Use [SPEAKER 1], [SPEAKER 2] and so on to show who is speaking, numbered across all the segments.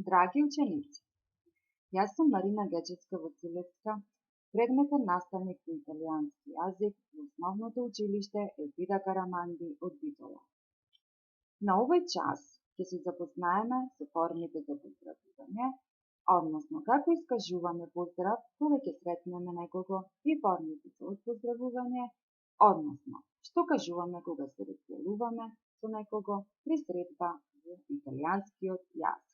[SPEAKER 1] Драги ученици, јас сум Марина Гечевска-Вацилевска, предметен наставник по италијански јазик во основното училиште Елпида Караманди од Битола. На овој час ќе се запознаеме со формите за поздравување, односно како искажуваме поздрав кога ќе сретнеме некого и формите за отпоздравување, односно што кажуваме кога се развелуваме со некого при средба во италијанскиот јазик.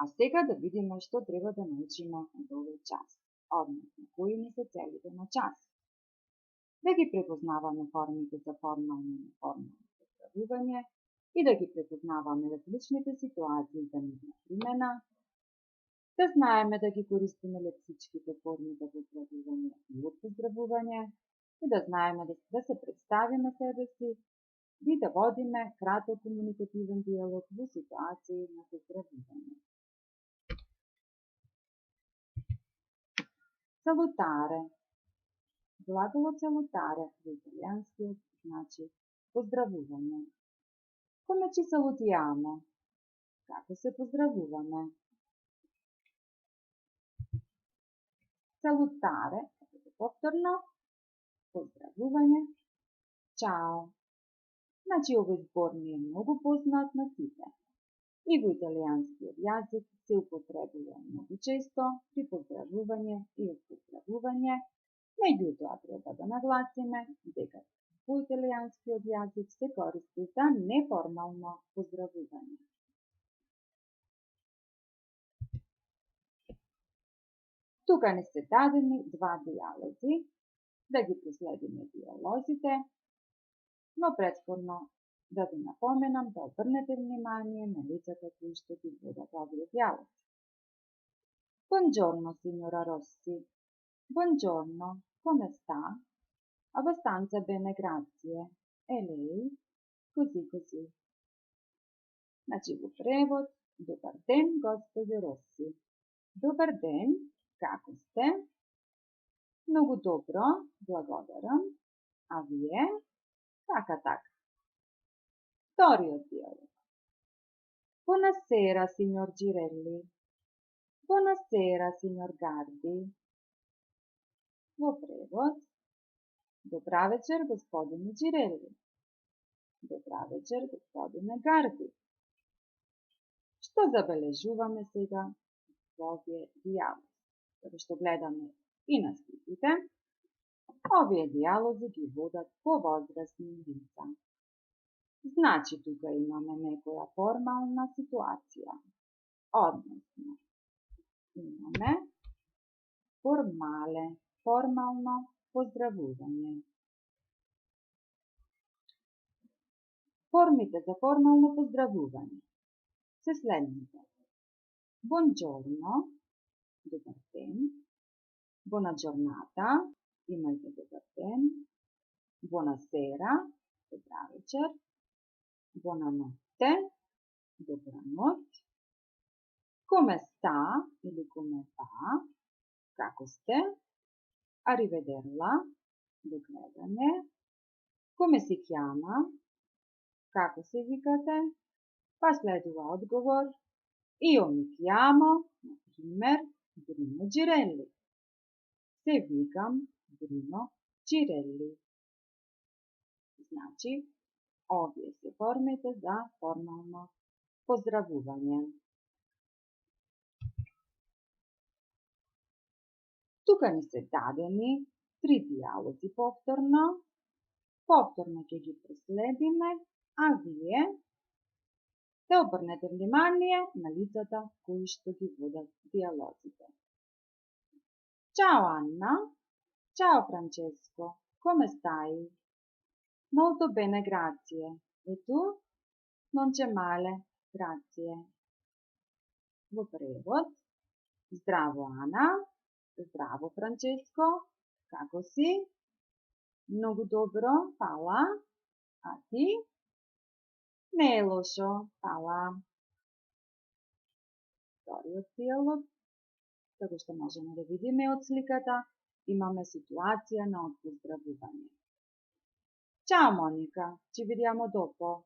[SPEAKER 1] А сега да видиме што треба да научиме од овој час, односно кои ни се целите на час. Да ги препознаваме формите за формално и неформално поздравување и да ги препознаваме различните ситуации за нивна примена, да знаеме да ги користиме лексичките форми за поздравување и отпоздравување и да знаеме да се представиме себе си и да водиме краток комуникативен диалог во ситуации на поздравување. Salutare. Глаголот salutare во италијанскиот значи поздравување. Come ci salutiamo? Како се поздравуваме? Salutare, повторно, поздравување, чао. Значи овој збор ни е многу познат на сите. И во италијанскиот јазик се употребува многу често при поздравување и отпоздравување, меѓутоа треба да нагласиме дека во италијанскиот јазик се користи за неформално поздравување. Тука ни се дадени два дијалози, да ги проследиме дијалозите, но претходно да ви напоменам да обрнете внимание на лицата кои што ги водат овие дијалози. Buongiorno, signora Rossi. Buongiorno, come sta? Abbastanza bene, grazie. E lei? Così. Значи во превод, добар ден, госпоѓо Роси. Добар ден, како сте? Многу добро, благодарам. А вие? Така. Вториот диалог. Buonasera, signor Girelli. Buonasera, signor Gardi. Во превод. Добра вечер, господине Girelli. Добра вечер, господине Гарди. Што забележуваме сега во овие дијалози? Како што гледаме и на сликите, овие дијалози ги водат повозрасни лица. Значи, тука имаме некоја формална ситуација, односно, имаме формално поздравување. Формите за формално поздравување се следните. Buongiorno, добар ден. Buona giornata, имајте добар ден. Buonasera, добра вечер. Buonanotte, добра ноќ. Come sta или come va, како сте? Arrivederla, до гледање. Come si chiama, како се викате? Па следува одговор. Io mi chiamo, на пример, Bruno Girelli. Се викам Bruno Girelli. Значи, овие се формите за формално поздравување. Тука ни се дадени три дијалози повторно. Повторно ќе ги проследиме, а вие да обрнете внимание на лицата кои што ги водат дијалозите. Ciao Anna, ciao Francesco, come stai? Molto bene, grazie. E tu? Non c'è male, grazie. Во превод. Здраво, Ана. Здраво, Франческо. Како си? Многу добро, фала. А ти? Не е лошо, фала. Вториот диалог. Како што можеме да видиме од сликата, имаме ситуација на отпоздравување. Ciao Monica, ci vediamo dopo.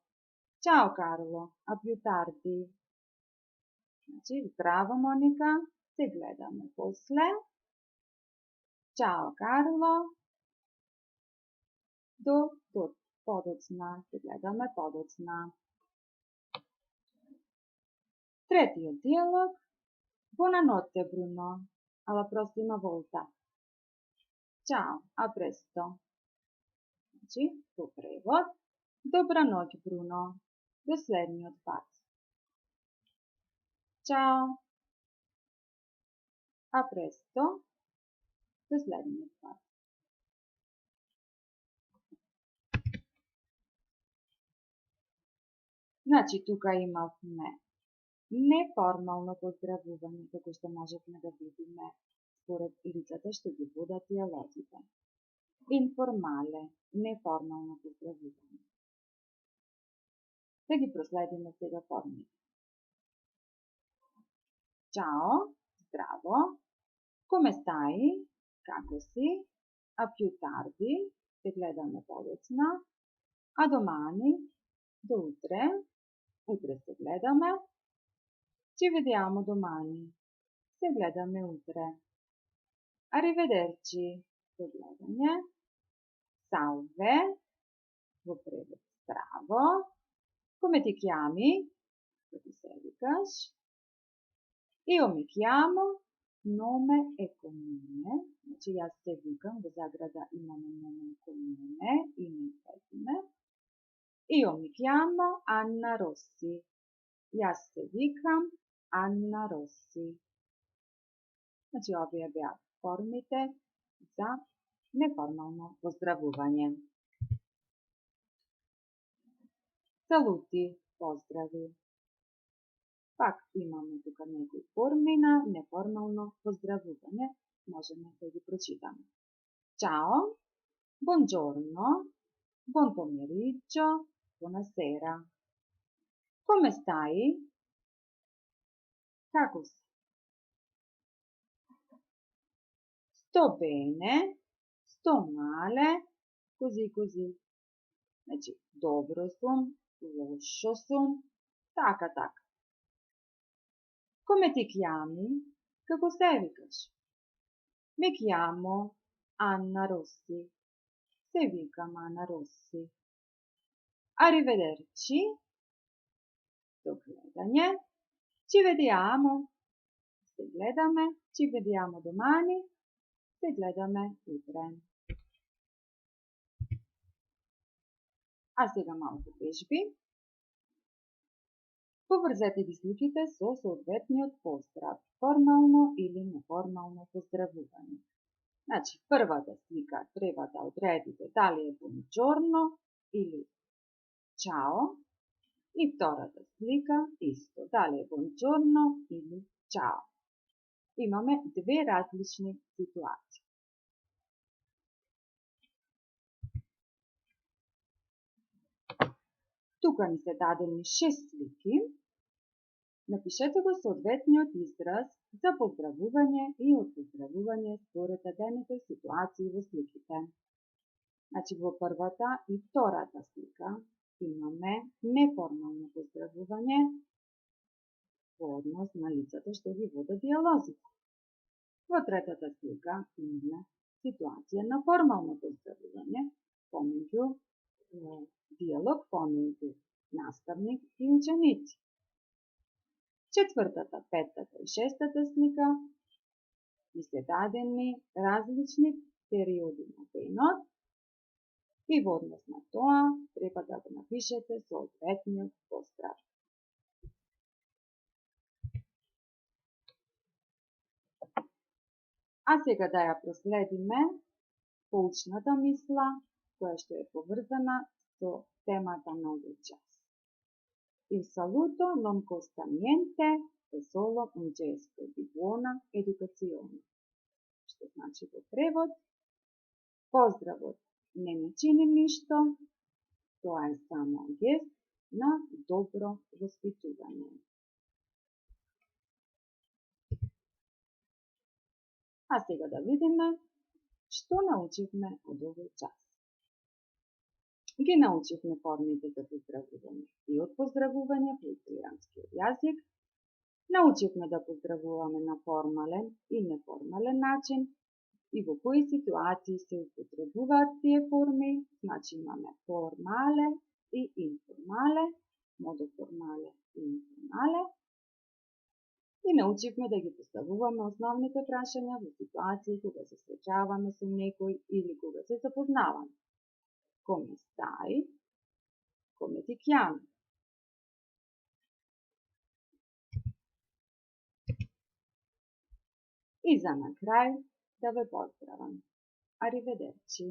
[SPEAKER 1] Ciao Carlo, a più tardi. Znači, zdravo Monika, se gledamo posle. Ciao Carlo, do podocna, se gledamo podocna. Tretji dijalog. Buonanotte Bruno, alla prossima volta. Ciao, a presto. Znači, to prevod. Dobra noć Bruno, do slednji odpad. Ciao, a presto, do slednji odpad. Znači, tukaj imamo неформално поздравување, како што можевме да видиме според лицата што ги водат диалозите. Информале, неформално поздравување. Да ги проследиме сега формите. Чао, здраво, come stai, како си, a più tardi, се гледаме подоцна, a domani, до утре, утре се гледаме, ci vediamo domani, se gledаме утре. Arrivederci, до гледање. Salve, во превод здраво. Come ti chiami? Како се викаш? Io mi chiamo, nome e cognome. Значи, јас се викам, во заграда имаме nome e cognome, име и презиме. Io mi chiamo Anna Rossi. Јас се викам Anna Rossi. Значи, овие беа формите за неформално поздравување. Салути, поздрави. Пак имаме тука некои форми на неформално поздравување. Можеме да ги прочитаме. Ciao, buongiorno, buon pomeriggio, buonasera. Come stai? Како си? Sto bene, sto male, così. Значи, добро сум, лошо сум, така. Come ti chiami? Како се викаш? Mi chiamo Anna Rossi. Se викам Anna Rossi. Arrivederci. До гледање. Ci vediamo. Se гледаме. Ci vediamo domani. Se гледаме утре. А сега малку вежби. Поврзете ги сликите со соодветниот поздрав, формално или неформално поздравување. Значи, првата слика треба да одредите дали е buongiorno или ciao, и втората слика исто, дали е buongiorno или ciao. Имаме две различни ситуации. Тука ни се дадени 6 слики. Напишете го соодветниот израз за поздравување и од поздравување според дадените ситуации во сликите. Значи, во првата и втората слика имаме неформално поздравување во однос на лицата што ги водат диалозите. Во третата слика имаме ситуација на формално поздравување помеѓу диалог помеѓу наставник и ученици. Четвртата, петтата и шестата слика ни се дадени различни периоди на денот и во однос на тоа треба да го напишете соодветниот поздрав. А сега да ја проследиме поучната мисла, која што е поврзана со темата на овој час. Il saluto non costa niente, è solo un gesto di buona educazione. Што значи во превод, поздравот не ми чини ништо, тоа е само гест на добро воспитување. А сега да видиме што научивме од овој час. Ги научихме формите за поздравување и од поздравување во италијанскиот јазик. Научихме да поздравуваме на формален и неформален начин и во кои ситуации се употребуваат тие форми. Значи имаме формале и информале, модо формале и информале. И научихме да ги поставуваме основните прашања во ситуации кога се среќаваме со некој или кога се запознаваме. Come stai? Come ti chiami? И за на крај да ве поздравам. Arrivederci.